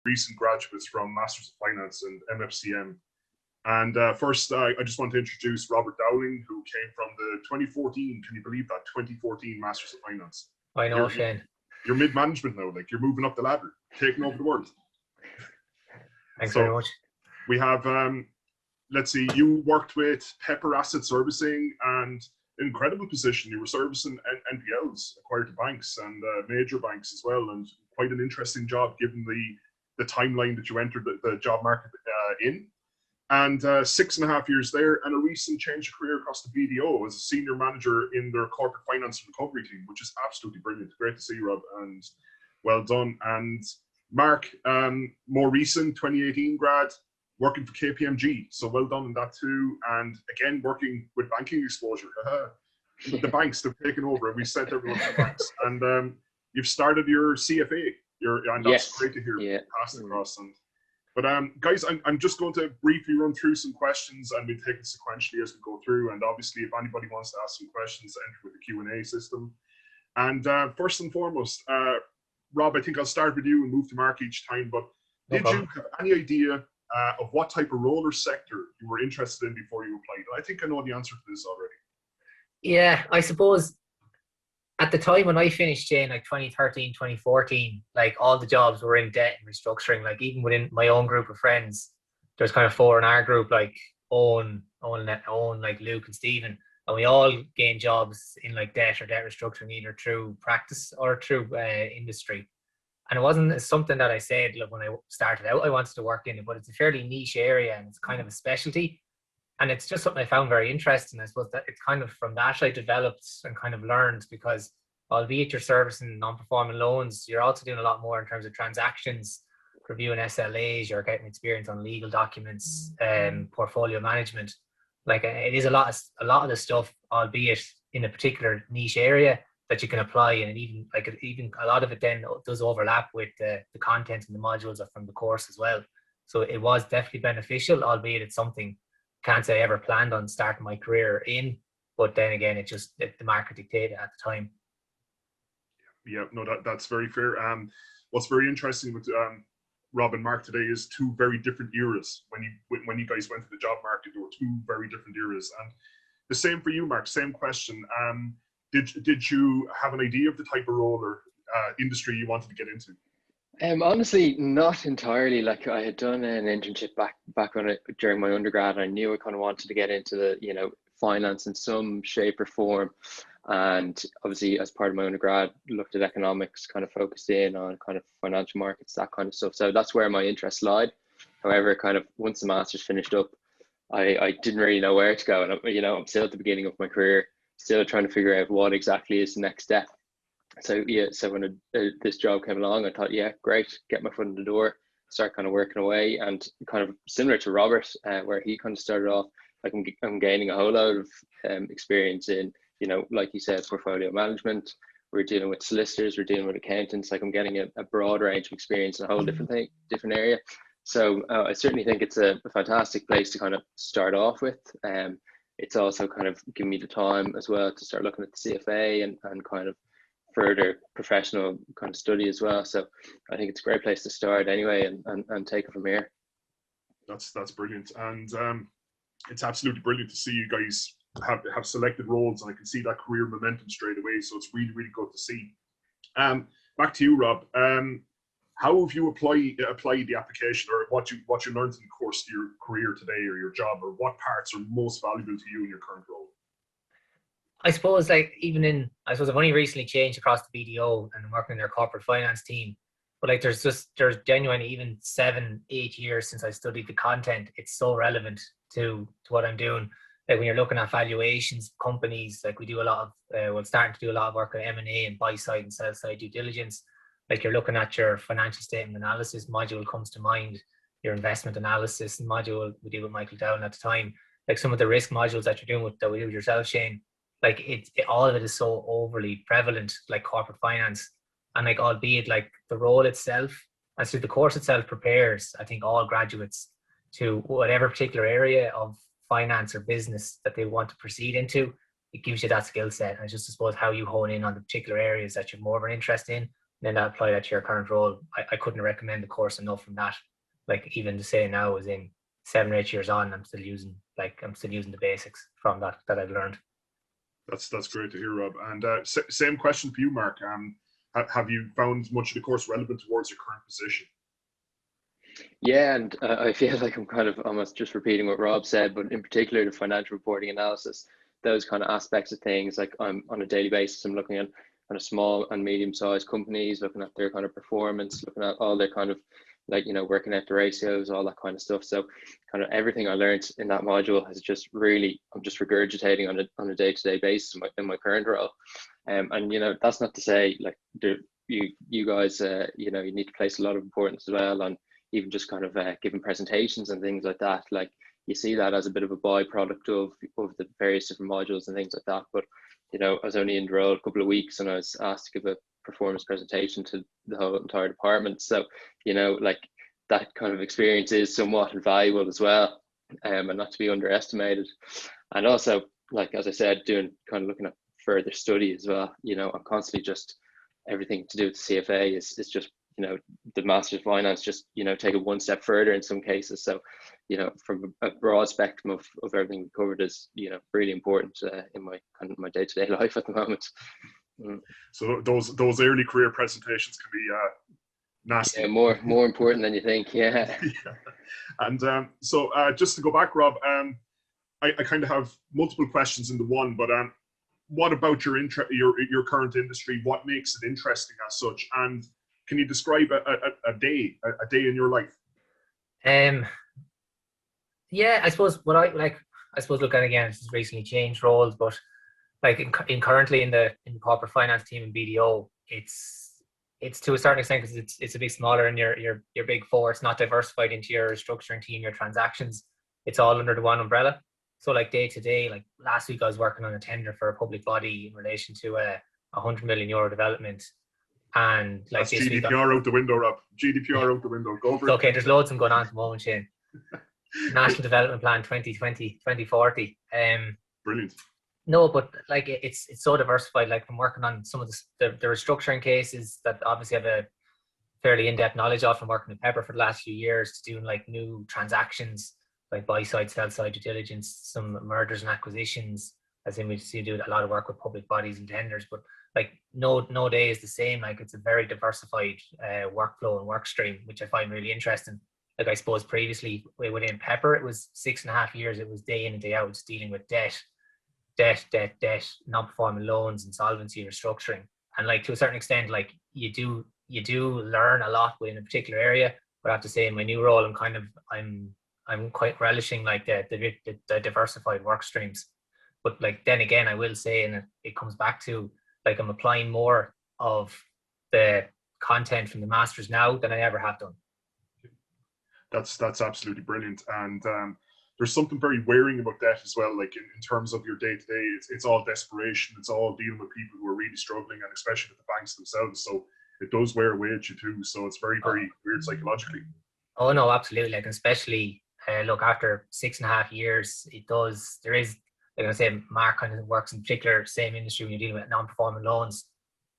recent graduates from Masters of Finance and MFCM. And first, I just want to introduce Robert Dowling, who came from the 2014, can you believe that, 2014 Masters of Finance. I know, Shane. You're mid-management now, like you're moving up the ladder, taking over the world. Thanks very much. We have, let's see, you worked with Pepper Asset Servicing and incredible position. You were servicing NPLs acquired to banks and major banks as well, and quite an interesting job given the timeline that you entered the job market in. And 6.5 years there, and a recent change of career across the BDO as a senior manager in their corporate finance and recovery team, which is absolutely brilliant. Great to see you, Rob, and well done. And Mark, more recent 2018 grad, working for KPMG, so well done in that too. And again, working with banking exposure. The banks have taken over, and we sent everyone to the banks. And you've started your CFA. And that's great to hear. Yeah. Pass across. But guys, I'm just going to briefly run through some questions, and we'll take it sequentially as we go through. And obviously, if anybody wants to ask some questions, enter with the Q&A system. And first and foremost, Rob, I think I'll start with you and move to Mark each time. But did you have any idea of what type of role or sector you were interested in before you applied? I think I know the answer to this already. Yeah, I suppose at the time when I finished in like 2013, 2014, like all the jobs were in debt and restructuring. Like even within my own group of friends, there's kind of 4 in our group, like Owen, like Luke and Stephen, and we all gained jobs in like debt or debt restructuring, either through practice or through industry. And it wasn't something that I said, look, when I started out, I wanted to work in it, but it's a fairly niche area and it's kind of a specialty. And it's just something I found very interesting. I suppose that it's kind of from that I developed and kind of learned, because albeit you're servicing non-performing loans, you're also doing a lot more in terms of transactions, reviewing SLAs, you're getting experience on legal documents and portfolio management. Like it is a lot of the stuff, albeit in a particular niche area, that you can apply, and even a lot of it then does overlap with the content and the modules from the course as well. So it was definitely beneficial, albeit it's something can't say I ever planned on starting my career in, but then again, the market dictated at the time. Yeah, no, that's very fair. What's very interesting with Rob and Mark today is 2 very different eras. When you guys went to the job market, there were 2 very different eras. And the same for you, Mark. Same question. Did you have an idea of the type of role or industry you wanted to get into? Honestly, not entirely. Like I had done an internship back during my undergrad. I knew I kind of wanted to get into the finance in some shape or form, and obviously as part of my undergrad, looked at economics, kind of focused in on kind of financial markets, that kind of stuff. So that's where my interest lied. However, kind of once the master's finished up, I didn't really know where to go, and I'm still at the beginning of my career, still trying to figure out what exactly is the next step. So when this job came along, I thought, yeah, great, get my foot in the door, start kind of working away, and kind of similar to Robert, where he kind of started off, like I'm gaining a whole lot of experience in, like you said, portfolio management. We're dealing with solicitors, we're dealing with accountants. Like I'm getting a broad range of experience in a whole different area. So I certainly think it's a fantastic place to kind of start off with. It's also kind of given me the time as well to start looking at the CFA and kind of further professional kind of study as well. So I think it's a great place to start anyway, and take it from here. That's brilliant. And it's absolutely brilliant to see you guys have selected roles, and I can see that career momentum straight away. So it's really, really good to see. Back to you, Rob. How have you applied the application, or what you learned in the course of your career today or your job, or what parts are most valuable to you in your current role? I suppose I've only recently changed across the BDO and I'm working in their corporate finance team. But like there's genuinely even 7-8 years since I studied the content. It's so relevant to what I'm doing. Like when you're looking at valuations, companies, like we do a lot of, we're starting to do a lot of work on M&A and buy side and sell side due diligence. Like you're looking at your financial statement analysis module comes to mind, your investment analysis module we did with Michael Dowling at the time. Like some of the risk modules that you're doing that we do with yourself, Shane. Like all of it is so overly prevalent, like corporate finance, and like albeit like the role itself, and so the course itself prepares, I think, all graduates to whatever particular area of finance or business that they want to proceed into. It gives you that skill set, and it's just, I suppose, how you hone in on the particular areas that you're more of an interest in, then that apply that to your current role. I couldn't recommend the course enough from that. Like even to say now, as in 7 or 8 years on, I'm still using the basics from that I've learned. That's great to hear, Rob. And same question for you, Mark. Have you found much of the course relevant towards your current position? Yeah, and I feel like I'm kind of almost just repeating what Rob said, but in particular the financial reporting analysis, those kind of aspects of things, like I'm on a daily basis, I'm looking at kind of small and medium-sized companies, looking at their kind of performance, looking at all their kind of like, you know, working out the ratios, all that kind of stuff. So kind of everything I learned in that module has just really, I'm just regurgitating on a day-to-day basis in my current role. And, you know, that's not to say like you guys, you know, you need to place a lot of importance as well on even just kind of giving presentations and things like that. Like you see that as a bit of a byproduct of the various different modules and things like that. But, you know, I was only in the role a couple of weeks and I was asked to give a performance presentation to the whole entire department. So, you know, like that kind of experience is somewhat invaluable as well, and not to be underestimated. And also, like, as I said, looking at further study as well. You know, I'm constantly just, everything to do with the CFA is just, you know, the Master's of Finance, just, you know, take it one step further in some cases. So, you know, from a broad spectrum of everything we covered is, you know, really important in my kind of my day-to-day life at the moment. So those early career presentations can be nasty. Yeah, more important than you think. Yeah. Yeah. And so just to go back, Rob, I kind of have multiple questions into one, but what about your current industry? What makes it interesting as such? And can you describe a day in your life? Yeah, I suppose what I like. I suppose look at again, it's recently changed roles, but like currently in the corporate finance team in BDO, it's to a certain extent because it's a bit smaller and your big four. It's not diversified into your restructuring team, your transactions. It's all under the one umbrella. So like day to day, like last week I was working on a tender for a public body in relation to a €100 million development, and like that's this GDPR out the window, Rob. GDPR out the window. Go for it. Okay, there's loads of them going on at the moment, Shane. National Development Plan 2020-2040. Brilliant. No, but like it's so diversified. Like I'm working on some of the restructuring cases that obviously have a fairly in-depth knowledge of from working with Pepper for the last few years, to doing like new transactions, like buy side, sell side due diligence, some mergers and acquisitions. As in we do a lot of work with public bodies and tenders, but like no day is the same. Like it's a very diversified workflow and work stream, which I find really interesting. Like I suppose previously within Pepper, it was 6.5 years. It was day in and day out, it's dealing with debt, non-performing loans, insolvency, restructuring. And like to a certain extent, like you do learn a lot within a particular area. But I have to say in my new role, I'm quite relishing like the diversified work streams. But like then again, I will say, and it comes back to like I'm applying more of the content from the masters now than I ever have done. That's absolutely brilliant. And there's something very wearing about that as well. Like in terms of your day to day, it's all desperation. It's all dealing with people who are really struggling, and especially with the banks themselves. So it does wear away at you too. So it's very weird psychologically. Oh no, absolutely. Like especially look, after 6.5 years, there is, like I say, Mark kind of works in particular same industry when you're dealing with non-performing loans.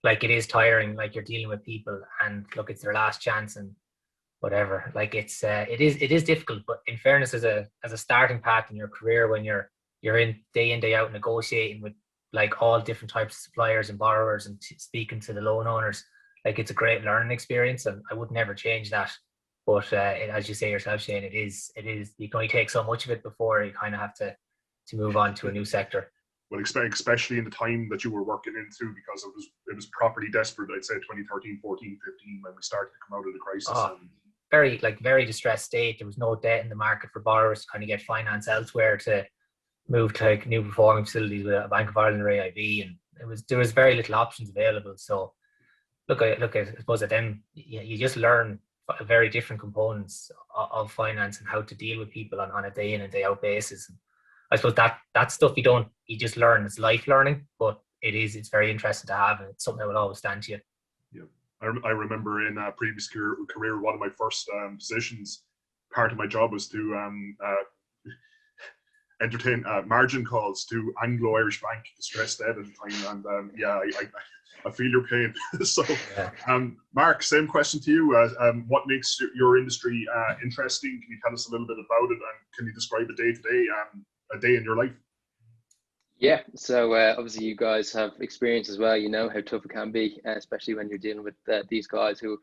Like it is tiring. Like you're dealing with people, and look, it's their last chance and whatever. Like it is difficult, but in fairness, as a starting path in your career, when you're in day out negotiating with like all different types of suppliers and borrowers and speaking to the loan owners, like it's a great learning experience, and I would never change that. But as you say yourself, Shane, it is you can only take so much of it before you kind of have to move on to a new sector. Well, especially in the time that you were working in too, because it was properly desperate. I'd say 2013, 14, 15 when we started to come out of the crisis. Very distressed state. There was no debt in the market for borrowers to kind of get finance elsewhere to move to like new performing facilities with a Bank of Ireland or AIB, and there was very little options available. So I suppose at them you just learn very different components of finance and how to deal with people on a day in and day out basis. And I suppose that stuff you just learn. It's life learning, but it's very interesting to have, and it's something that will always stand to you. Yeah. I remember in a previous career, one of my first positions, part of my job was to entertain margin calls to Anglo-Irish Bank distressed debt at the time, and I feel your pain. So, Mark, same question to you. What makes your industry interesting? Can you tell us a little bit about it, and can you describe a day-to-day, a day in your life? Yeah, so obviously you guys have experience as well. You know how tough it can be, especially when you're dealing with these guys who've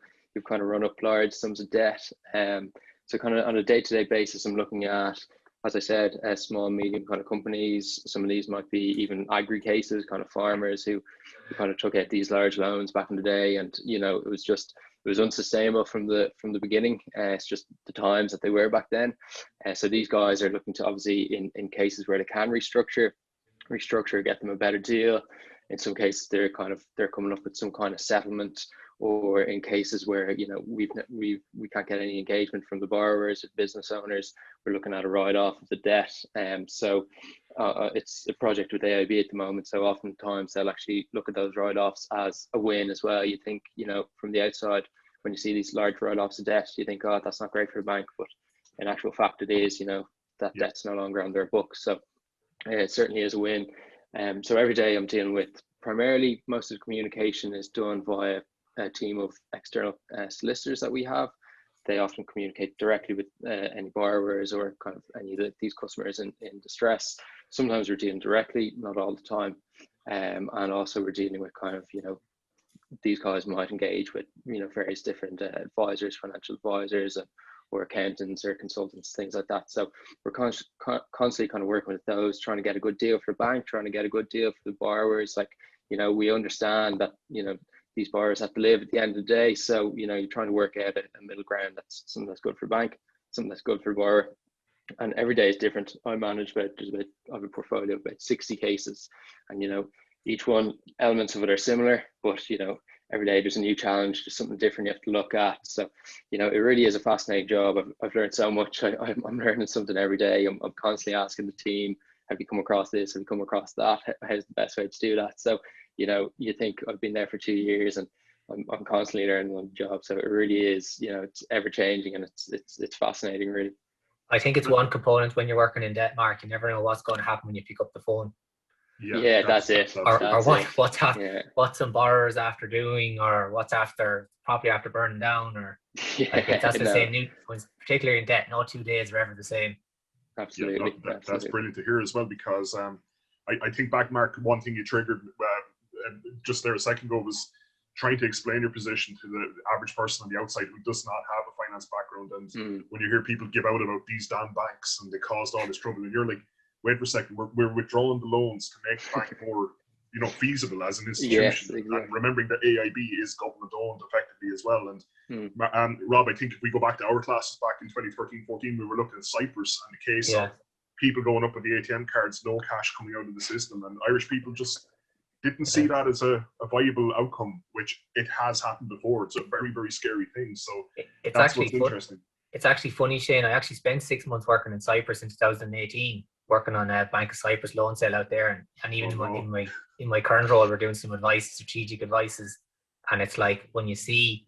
kind of run up large sums of debt. So kind of on a day-to-day basis, I'm looking at, as I said, small, medium kind of companies. Some of these might be even agri cases, kind of farmers who kind of took out these large loans back in the day, and it was unsustainable from the beginning. It's just the times that they were back then. So these guys are looking to, obviously, in cases where they can restructure, get them a better deal. In some cases, they're coming up with some kind of settlement, or in cases where we can't get any engagement from the borrowers or business owners, we're looking at a write-off of the debt. So it's a project with AIB at the moment. So oftentimes they'll actually look at those write-offs as a win as well. You think, from the outside, when you see these large write-offs of debt, you think, oh, that's not great for a bank, but in actual fact, it is. That debt's no longer on their books. So it certainly is a win. So every day I'm dealing with, primarily, most of the communication is done via a team of external solicitors that we have. They often communicate directly with any borrowers or kind of any of these customers in distress. Sometimes we're dealing directly, not all the time. And also we're dealing with kind of, these guys might engage with, various different advisors, financial advisors, or accountants or consultants, things like that. So we're constantly kind of working with those, trying to get a good deal for the bank, trying to get a good deal for the borrowers. Like, we understand that, these borrowers have to live at the end of the day. So, you're trying to work out a middle ground. That's something that's good for the bank, something that's good for the borrower. And every day is different. I manage I have a portfolio of about 60 cases, and, each one, elements of it are similar, but, every day there's a new challenge, there's something different you have to look at. So, it really is a fascinating job. I've learned so much. I'm learning something every day. I'm constantly asking the team, have you come across this? Have you come across that? How's the best way to do that? So, you think I've been there for 2 years, and I'm constantly learning on the job. So it really is, it's ever changing, and it's fascinating, really. I think it's one component when you're working in debt, Mark. You never know what's going to happen when you pick up the phone. Yeah, that's it. What's some borrowers after doing, or what's after property after burning down, or that's the same. Particularly in debt, no 2 days are ever the same. Absolutely. That's brilliant to hear as well, because I think back, Mark, one thing you triggered just there a second ago was trying to explain your position to the average person on the outside who does not have a finance background. And when you hear people give out about these damn banks and they caused all this trouble, and you're like, wait for a second, we're withdrawing the loans to make the bank more, feasible as an institution. Yes, exactly. And remembering that AIB is government owned effectively as well. And Rob, I think if we go back to our classes back in 2013-14, we were looking at Cyprus and the case of people going up with the ATM cards, no cash coming out of the system, and Irish people just didn't see that as a viable outcome, which it has happened before. It's a very, very scary thing. So that's what's interesting. It's actually funny, Shane. I actually spent 6 months working in Cyprus in 2018, working on a Bank of Cyprus loan sale out there, and even in my current role, we're doing some strategic advices. And it's like, when you see,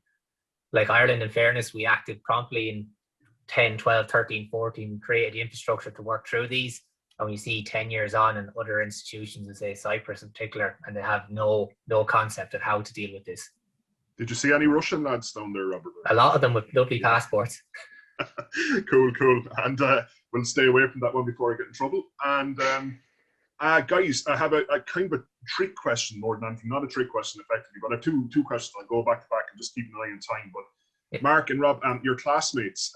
like Ireland, in fairness, we acted promptly in 10, 12, 13, 14, created the infrastructure to work through these. And when you see 10 years on in other institutions, and say Cyprus in particular, and they have no concept of how to deal with this. Did you see any Russian lads down there, Robert? A lot of them with lovely passports. Cool. And we'll stay away from that one before I get in trouble. And guys, I have a kind of a trick question more than anything. Not a trick question, effectively, but I have two questions. I'll go back to back and just keep an eye on time. But Mark and Rob, your classmates,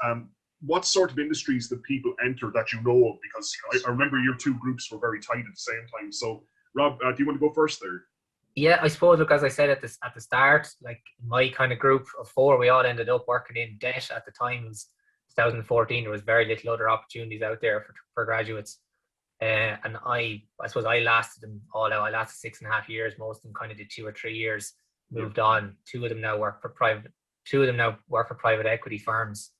what sort of industries did people enter that you know of? Because I remember your two groups were very tight at the same time. So, Rob, do you want to go first there? Yeah, I suppose, look, as I said at the start, like my kind of group of four, we all ended up working in debt at the time. It was 2014. There was very little other opportunities out there for graduates. And I suppose I lasted them all out. I lasted 6.5 years. Most of them kind of did 2 or 3 years, moved on. Two of them now work for private equity firms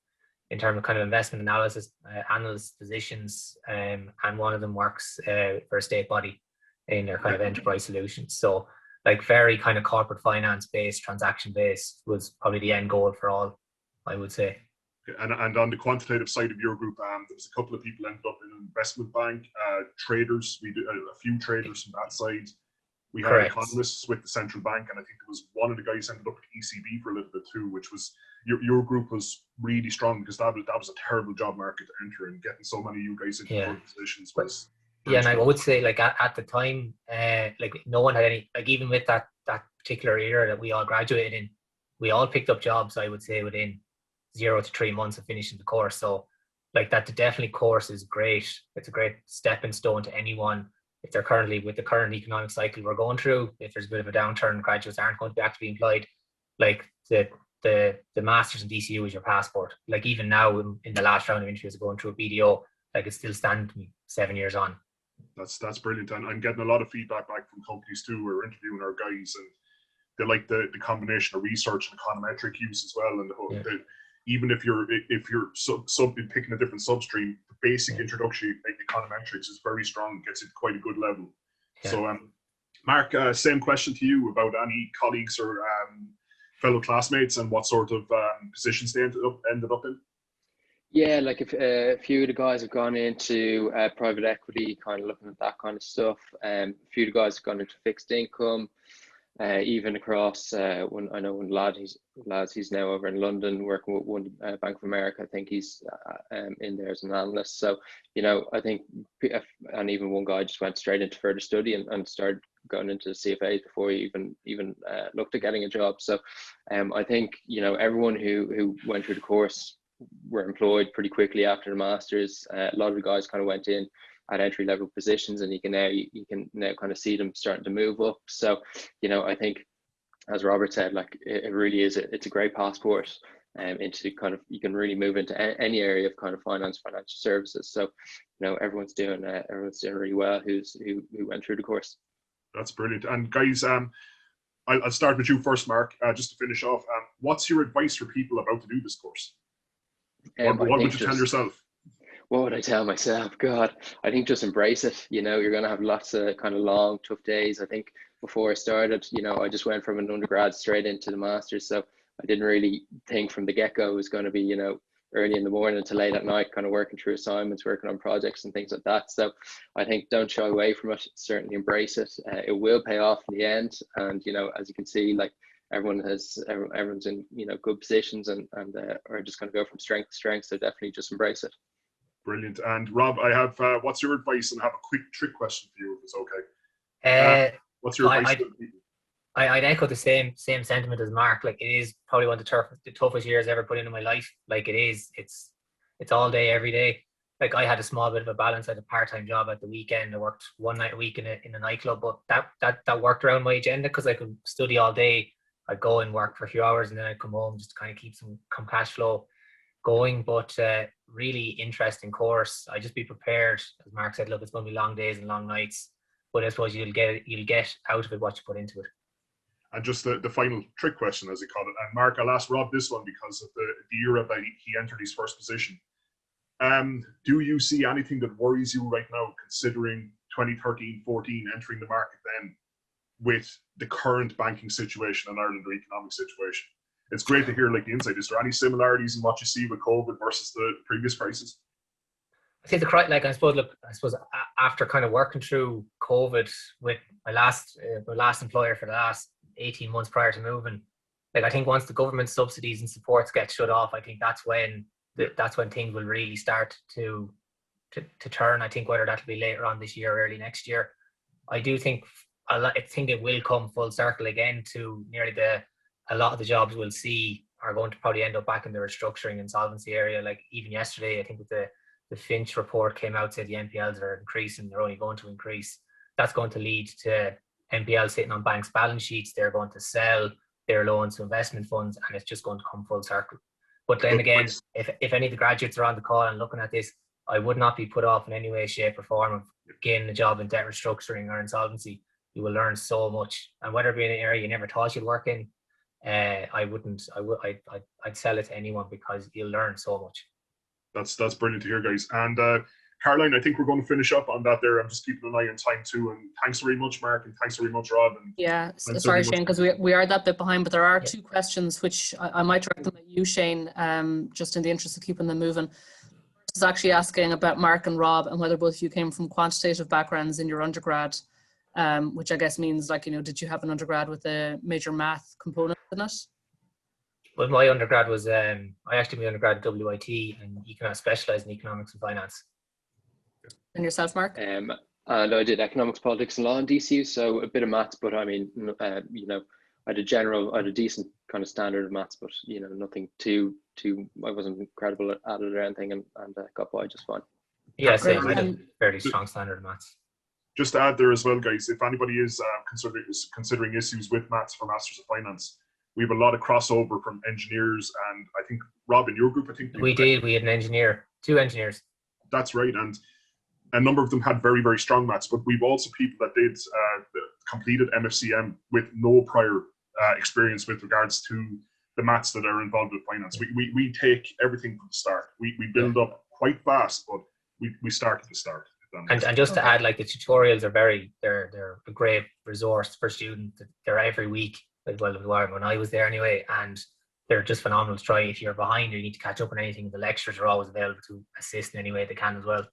in terms of kind of investment analysis, analyst positions. And one of them works for a state body in their kind of enterprise solutions. So like very kind of corporate finance based, transaction based was probably the end goal for all, I would say. And on the quantitative side of your group, there was a couple of people ended up in an investment bank, traders. We did a few traders from that side. We had Correct. economists with the central bank, and I think there was one of the guys ended up at ECB for a little bit too, which was your group was really strong, because that was a terrible job market to enter, and getting so many of you guys into good positions was. Yeah, and I would say, like, at the time, like, no one had any, like, even with that particular era that we all graduated in, we all picked up jobs, I would say, within 0 to 3 months of finishing the course. So, like, that definitely course is great. It's a great stepping stone to anyone. If they're currently, with the current economic cycle we're going through, if there's a bit of a downturn, graduates aren't going to be actively employed, like, the masters in DCU is your passport. Like, even now in the last round of interviews going through a BDO, like, it's still standing to me 7 years on. That's brilliant, and I'm getting a lot of feedback back from companies too. We're interviewing our guys, and they like the combination of research and econometric use as well. And even if you're picking a different substream, the basic introductory econometrics is very strong, gets it quite a good level. Yeah. So, Mark, same question to you about any colleagues or fellow classmates, and what sort of positions they ended up in. Yeah, like, if a few of the guys have gone into private equity, kind of looking at that kind of stuff. A few of the guys have gone into fixed income, even across one lad, he's now over in London working with one Bank of America. I think he's in there as an analyst. So, you know, I think, and even one guy just went straight into further study and started going into CFAs before he even looked at getting a job. So, I think, you know, everyone who went through the course were employed pretty quickly after the masters. A lot of the guys kind of went in at entry level positions, and you can now kind of see them starting to move up. So, you know, I think, as Robert said, like, it really is it's a great passport into kind of, you can really move into any area of kind of financial services. So, you know, everyone's doing really well who went through the course. That's brilliant. And guys, I'll start with you first, Mark, just to finish off. What's your advice for people about to do this course? What would you tell yourself? What would I tell myself? God, I think just embrace it. You know, you're going to have lots of kind of long, tough days. I think before I started, you know, I just went from an undergrad straight into the master's. So I didn't really think from the get-go it was going to be, you know, early in the morning to late at night, kind of working through assignments, working on projects and things like that. So I think don't shy away from it. Certainly embrace it. It will pay off in the end. And, you know, as you can see, like, everyone's in, you know, good positions and are just going to go from strength to strength. So definitely just embrace it. Brilliant. And Rob, I have what's your advice, and I have a quick trick question for you, if it's okay. What's your advice to people? I'd echo the same sentiment as Mark. Like, it is probably one of the toughest years I ever put into my life. Like, it's all day, every day. Like, I had a small bit of a balance. I had a part-time job at the weekend. I worked one night a week in a nightclub, but that worked around my agenda, because I could study all day. I'd go and work for a few hours, and then I'd come home just to kind of keep some cash flow going. But really interesting course. I just be prepared. As Mark said, look, it's going to be long days and long nights, but I suppose you'll get out of it what you put into it. And just the final trick question, as you call it. And Mark, I'll ask Rob this one because of the era that he entered his first position. Do you see anything that worries you right now, considering 2013-14 entering the market then, with the current banking situation in Ireland, or economic situation? It's great to hear, like, the insight. Is there any similarities in what you see with COVID versus the previous crisis? I think I suppose after kind of working through COVID with my last employer for the last 18 months prior to moving, like, I think once the government subsidies and supports get shut off, I think that's when things will really start to turn. I think whether that'll be later on this year or early next year, I think it will come full circle again to nearly a lot of the jobs we'll see are going to probably end up back in the restructuring and solvency area. Like, even yesterday, I think with the Finch report came out, said the NPLs are increasing, they're only going to increase. That's going to lead to NPLs sitting on banks' balance sheets. They're going to sell their loans to investment funds, and it's just going to come full circle. But then again, if any of the graduates are on the call and looking at this, I would not be put off in any way, shape or form of getting a job in debt restructuring or insolvency. You will learn so much, and whether it be in an area you never thought you'd work in, I'd sell it to anyone, because you'll learn so much. That's brilliant to hear, guys. And Caroline, I think we're going to finish up on that there. I'm just keeping an eye on time too. And thanks very much, Mark, and thanks very much, Rob. And Yeah, sorry, Shane, because we are that bit behind, but there are two questions which I might direct them at you, Shane, just in the interest of keeping them moving. This is actually asking about Mark and Rob and whether both of you came from quantitative backgrounds in your undergrad, which I guess means, like, you know, did you have an undergrad with a major math component in it? Well, my undergrad was, I actually my undergrad at WIT and specialised in economics and finance. And yourself, Mark? And I did economics, politics, and law in DCU, so a bit of maths, but I mean, you know, I had a decent kind of standard of maths, but you know, nothing too. I wasn't incredible at it or anything, and got by just fine. Yeah, same. I had a fairly strong standard of maths. Just to add there as well, guys, if anybody is considering issues with maths for Masters of Finance, we have a lot of crossover from engineers, and I think, Rob, in your group, I think we did. We had an engineer, 2 engineers. That's right, and a number of them had very, very strong maths, but we've also people that did completed M.Sc with no prior experience with regards to the maths that are involved with finance. We take everything from the start. We build up quite fast, but we start at the start. And just to add, like, the tutorials are they're a great resource for students. They're every week. Well, when I was there anyway, and they're just phenomenal to try. If you're behind or you need to catch up on anything, the lecturers are always available to assist in any way they can as well.